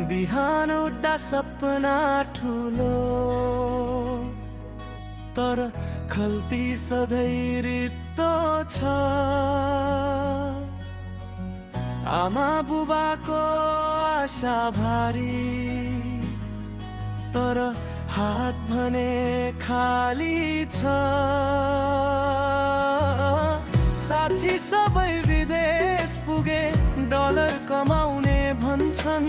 बिहान उठ्दा सपना ठुलो, तर खल्ती सधैँ रित्तो छ। आमा बुबाको आशा भारी, तर हात भने खाली छ। साथी सबै विदेश पुगे, डलर कमाउने भन्छन्।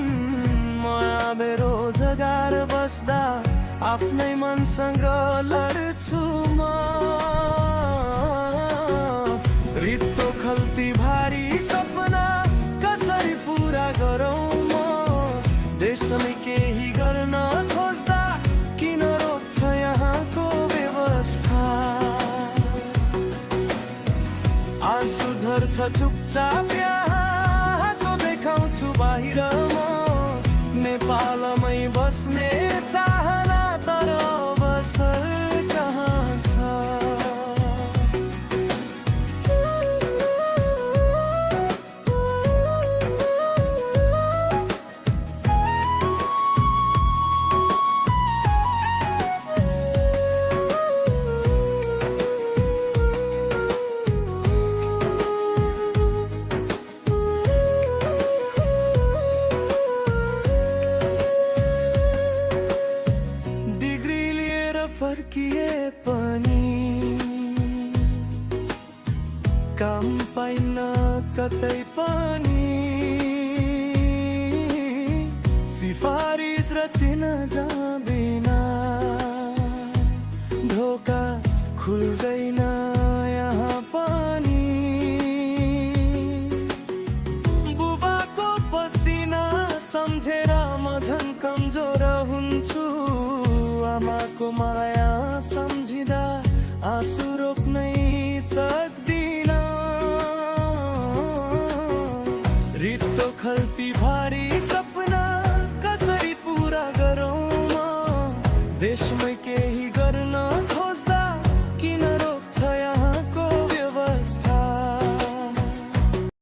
म बेरोजगार बस्दा आफ्नै मनसँग लड्छु म। रित्तो खल्ती भारी सपना कसरी पुरा गरौँ म? देशमै केही गर्न खोज्दा किन रोक्छ यहाँको व्यवस्था? आँसु झर्छ चुपचाप यहाँ, हाँसो देखाउँछु बाहिर म। नेपालमै बस्ने चाहना, तर अवसर कहाँ छ? फर्किए पनि काम पाइन कतै पनि। सिफारिस र चिन्ह बिना ढोका खुल्दैन यहाँ पनि। बुबाको पसिना सम्झेर म झन् कमजोर हुन्छु। आमाको माया सम्झिँदा आँसु रोक्नै सक्दिन। रित्तो खल्ती भारी सपना कसरी पुरा गरौँ म? देशमै केही गर्न